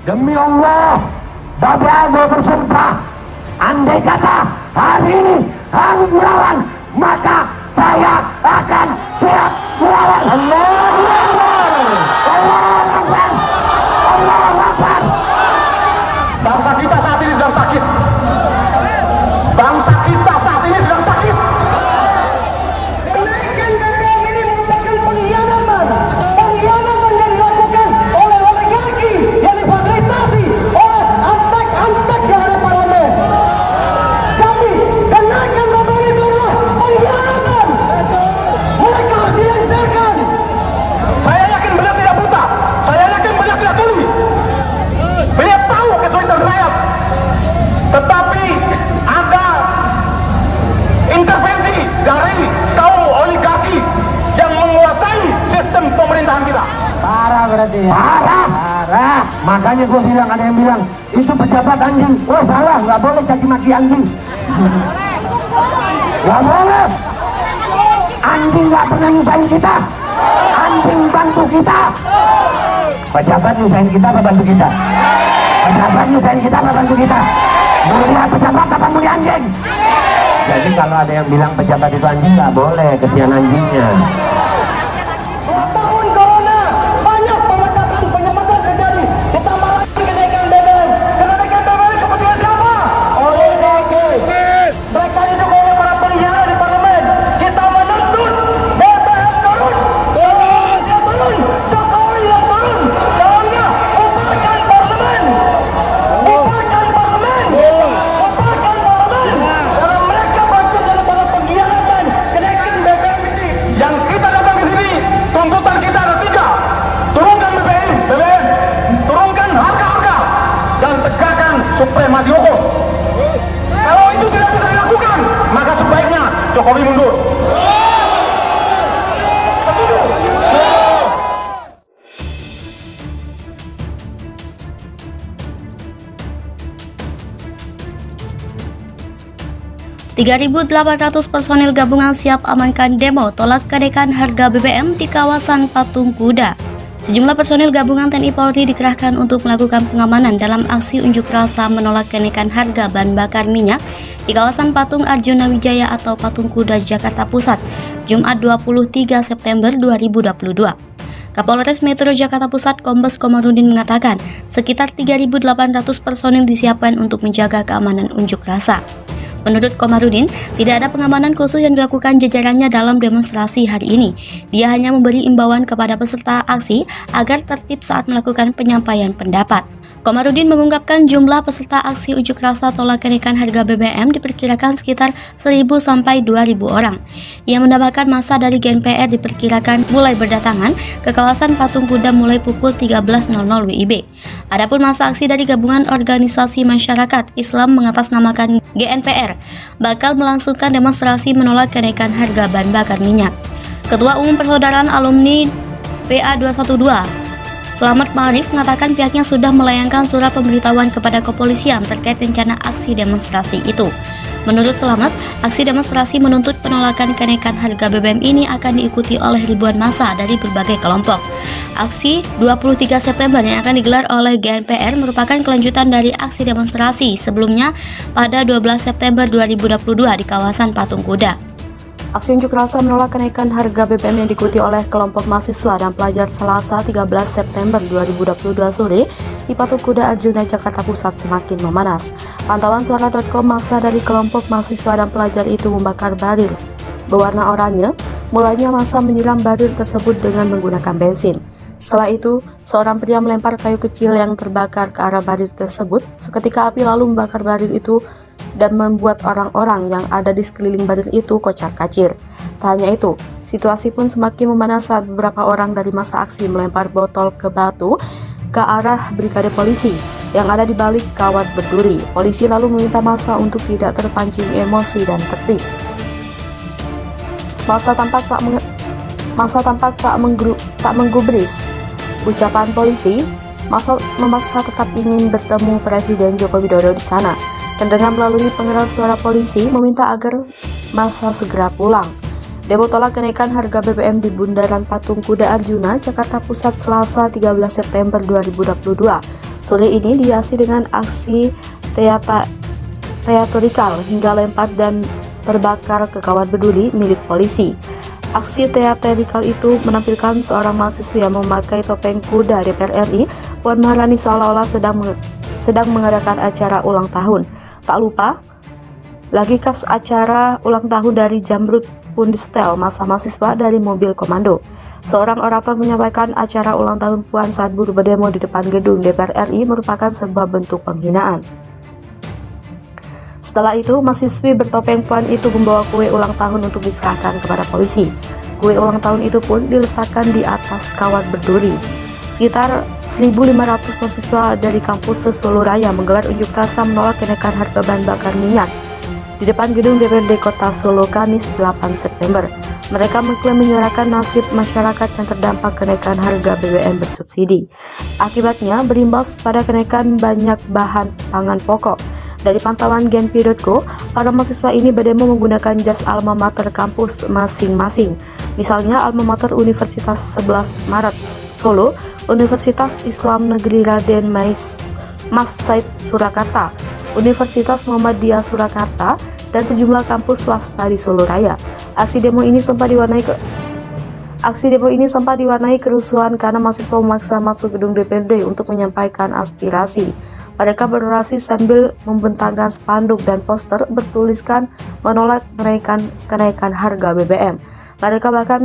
Demi Allah, Bapak Aldo bersumpah, andai kata hari ini harus melawan, maka saya akan siap melawan. Allahu Akbar, Allahu Akbar, Allahu Akbar. Bangsa kita saat ini sedang sakit. Bangsa kita saat ini sedang sakit. Kenaikan BBM ini merupakan pengkhianatan yang dilakukan oleh oligarki yang difasilitasi oleh antek-antek yang ada parlemen. Tapi kenaikan BBM itu adalah pengkhianatan. Mereka harus dilengsarkan. Saya yakin beliau tidak buta. Saya yakin beliau tidak tuli. Beliau tahu kesulitan rakyat. Tetapi ada intervensi dari kaum oligarki yang menguasai sistem pemerintahan kita. Parah berarti ya? Parah. Makanya gue bilang, ada yang bilang itu pejabat anjing. Oh salah, nggak boleh caci maki anjing. Nggak boleh. Anjing nggak pernah nyusahin kita. Anjing bantu kita. Pejabat nyusahin kita apa bantu kita? Pejabat nyusahin kita apa bantu kita? Mulia pejabat apa mulia anjing? Jadi kalau ada yang bilang pejabat itu anjing, nggak boleh, kesian anjingnya. 2 tahun corona, banyak pemecatan penyematan terjadi. Ditambah lagi kenaikan BBM. Kenaikan BBM kepentingan siapa? Oligarki. Mereka didukung oleh para pengkhianat di parlemen. Kita menuntut BBM turun. Yang turun, Jokowi yang turun. Tolongnya bubarkan parlemen. Bubarkan parlemen. Bubarkan parlemen. Karena mereka bagian daripada pengkhianatan kenaikan BBM ini. Yang kita datang ke sini, tuntutan kita ada 3. Turunkan BBM, turunkan harga-harga, dan tegakkan supremasi hukum. Kalau itu tidak bisa dilakukan, maka sebaiknya Jokowi mundur. Setuju? 3.800 personil gabungan siap amankan demo tolak kenaikan harga BBM di kawasan Patung Kuda. Sejumlah personil gabungan TNI Polri dikerahkan untuk melakukan pengamanan dalam aksi unjuk rasa menolak kenaikan harga bahan bakar minyak di kawasan Patung Arjuna Wijaya atau Patung Kuda, Jakarta Pusat, Jumat 23 September 2022. Kapolres Metro Jakarta Pusat Kombes Komarudin mengatakan sekitar 3.800 personil disiapkan untuk menjaga keamanan unjuk rasa. Menurut Komarudin, tidak ada pengamanan khusus yang dilakukan jajarannya dalam demonstrasi hari ini. Dia hanya memberi imbauan kepada peserta aksi agar tertib saat melakukan penyampaian pendapat. Komarudin mengungkapkan jumlah peserta aksi unjuk rasa tolak kenaikan harga BBM diperkirakan sekitar 1.000 sampai 2.000 orang. Ia menambahkan masa dari GNPR diperkirakan mulai berdatangan ke kawasan Patung Kuda mulai pukul 13.00 WIB. Adapun masa aksi dari gabungan organisasi masyarakat Islam mengatasnamakan GNPR bakal melangsungkan demonstrasi menolak kenaikan harga bahan bakar minyak. Ketua Umum Persaudaraan Alumni PA212 Slamet Ma'arif mengatakan pihaknya sudah melayangkan surat pemberitahuan kepada kepolisian terkait rencana aksi demonstrasi itu. Menurut Slamet, aksi demonstrasi menuntut penolakan kenaikan harga BBM ini akan diikuti oleh ribuan massa dari berbagai kelompok. Aksi 23 September yang akan digelar oleh GNPR merupakan kelanjutan dari aksi demonstrasi sebelumnya pada 12 September 2022 di kawasan Patung Kuda. Aksi unjuk rasa menolak kenaikan harga BBM yang diikuti oleh kelompok mahasiswa dan pelajar Selasa 13 September 2022 sore di Patung Kuda Arjuna, Jakarta Pusat semakin memanas. Pantauan suara.com, massa dari kelompok mahasiswa dan pelajar itu membakar baril berwarna oranye. Mulanya massa menyiram baril tersebut dengan menggunakan bensin. Setelah itu, seorang pria melempar kayu kecil yang terbakar ke arah baril tersebut. Seketika api lalu membakar baril itu dan membuat orang-orang yang ada di sekeliling baril itu kocar-kacir. Tak hanya itu, situasi pun semakin memanas saat beberapa orang dari massa aksi melempar botol ke batu ke arah brigade polisi yang ada di balik kawat berduri. Polisi lalu meminta massa untuk tidak terpancing emosi dan tertib. Massa tampak tak menggubris ucapan polisi. Massa memaksa tetap ingin bertemu Presiden Joko Widodo di sana. Terdengar melalui pengeras suara polisi meminta agar massa segera pulang. Demo tolak kenaikan harga BBM di Bundaran Patung Kuda Arjuna, Jakarta Pusat, Selasa 13 September 2022. Sore ini dihiasi dengan aksi teatrikal hingga lempar dan terbakar ke kawat berduri milik polisi. Aksi teatrikal itu menampilkan seorang mahasiswa yang memakai topeng kuda DPR RI, Puan Maharani, seolah-olah sedang mengadakan acara ulang tahun. Tak lupa, lagi khas acara ulang tahun dari Jamrut pun disetel masa mahasiswa dari mobil komando. Seorang orator menyampaikan acara ulang tahun Puan saat buruh berdemo di depan gedung DPR RI merupakan sebuah bentuk penghinaan. Setelah itu, mahasiswi bertopeng Puan itu membawa kue ulang tahun untuk diserahkan kepada polisi. Kue ulang tahun itu pun diletakkan di atas kawat berduri. Sekitar 1.500 mahasiswa dari kampus Solo Raya menggelar unjuk rasa menolak kenaikan harga bahan bakar minyak di depan gedung DPRD Kota Solo Kamis 8 September. Mereka mengklaim menyuarakan nasib masyarakat yang terdampak kenaikan harga BBM bersubsidi. Akibatnya berimbas pada kenaikan banyak bahan pangan pokok. Dari pantauan Genpi.co, para mahasiswa ini berdemo menggunakan jas alma mater kampus masing-masing. Misalnya alma mater Universitas 11 Maret Solo, Universitas Islam Negeri Raden Mas Said Surakarta, Universitas Muhammadiyah Surakarta, dan sejumlah kampus swasta di Solo Raya. Aksi demo ini sempat diwarnai kerusuhan karena mahasiswa memaksa masuk gedung DPRD untuk menyampaikan aspirasi. Mereka berorasi sambil membentangkan spanduk dan poster bertuliskan menolak kenaikan harga BBM. Mereka bahkan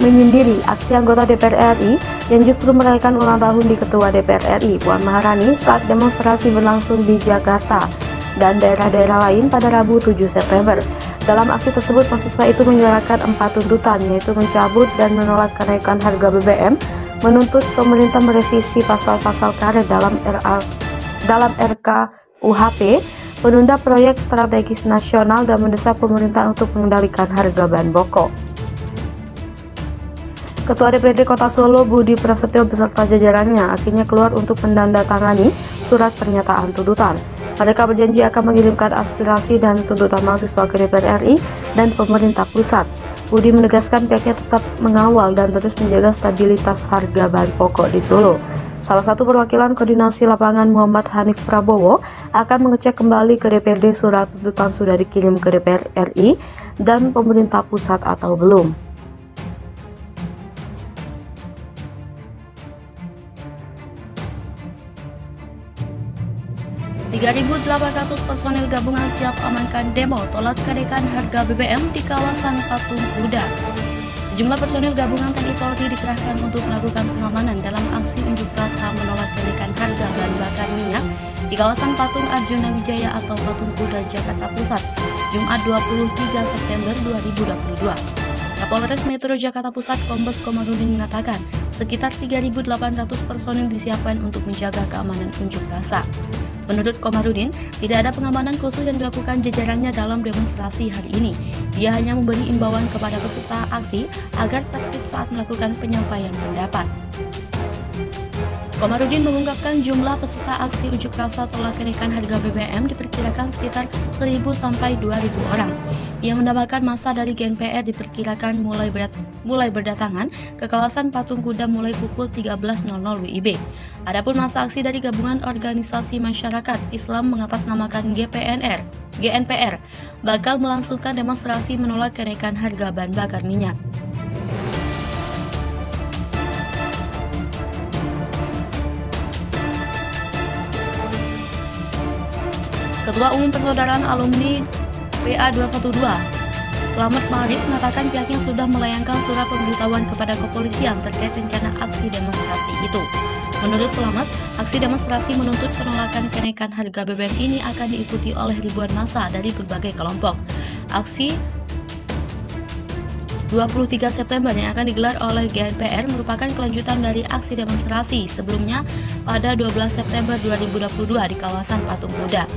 menyendiri aksi anggota DPR RI yang justru merayakan ulang tahun di Ketua DPR RI, Puan Maharani, saat demonstrasi berlangsung di Jakarta dan daerah-daerah lain pada Rabu 7 September. Dalam aksi tersebut, mahasiswa itu menyuarakan 4 tuntutan, yaitu mencabut dan menolak kenaikan harga BBM, menuntut pemerintah merevisi pasal-pasal karet dalam RKUHP, menunda proyek strategis nasional, dan mendesak pemerintah untuk mengendalikan harga bahan pokok. Ketua DPRD Kota Solo Budi Prasetyo beserta jajarannya akhirnya keluar untuk menandatangani surat pernyataan tuntutan. Mereka berjanji akan mengirimkan aspirasi dan tuntutan mahasiswa ke DPR RI dan pemerintah pusat. Budi menegaskan pihaknya tetap mengawal dan terus menjaga stabilitas harga bahan pokok di Solo. Salah satu perwakilan koordinasi lapangan Muhammad Hanif Prabowo akan mengecek kembali ke DPRD surat tuntutan sudah dikirim ke DPR RI dan pemerintah pusat atau belum. 3.800 personil gabungan siap amankan demo tolak kenaikan harga BBM di kawasan Patung Kuda. Sejumlah personil gabungan TNI Polri dikerahkan untuk melakukan pengamanan dalam aksi unjuk rasa menolak kenaikan harga bahan bakar minyak di kawasan Patung Arjuna Wijaya atau Patung Kuda, Jakarta Pusat, Jumat 23 September 2022. Kapolres Metro Jakarta Pusat Kombes Komarudin mengatakan sekitar 3.800 personil disiapkan untuk menjaga keamanan unjuk rasa. Menurut Komarudin, tidak ada pengamanan khusus yang dilakukan jajarannya dalam demonstrasi hari ini. Dia hanya memberi imbauan kepada peserta aksi agar tertib saat melakukan penyampaian pendapat. Komarudin mengungkapkan jumlah peserta aksi unjuk rasa tolak kenaikan harga BBM diperkirakan sekitar 1.000 sampai 2.000 orang. Ia menambahkan masa dari GNPR diperkirakan mulai berdatangan ke kawasan Patung Kuda mulai pukul 13.00 WIB. Adapun masa aksi dari gabungan organisasi masyarakat Islam mengatasnamakan GNPR bakal melangsungkan demonstrasi menolak kenaikan harga bahan bakar minyak. Ketua Umum Persaudaraan Alumni PA 212, Slamet Ma'arif, mengatakan pihaknya sudah melayangkan surat pemberitahuan kepada kepolisian terkait rencana aksi demonstrasi itu. Menurut Slamet, aksi demonstrasi menuntut penolakan kenaikan harga BBM ini akan diikuti oleh ribuan massa dari berbagai kelompok. Aksi 23 September yang akan digelar oleh GNPR merupakan kelanjutan dari aksi demonstrasi sebelumnya pada 12 September 2022 di kawasan Patung Kuda.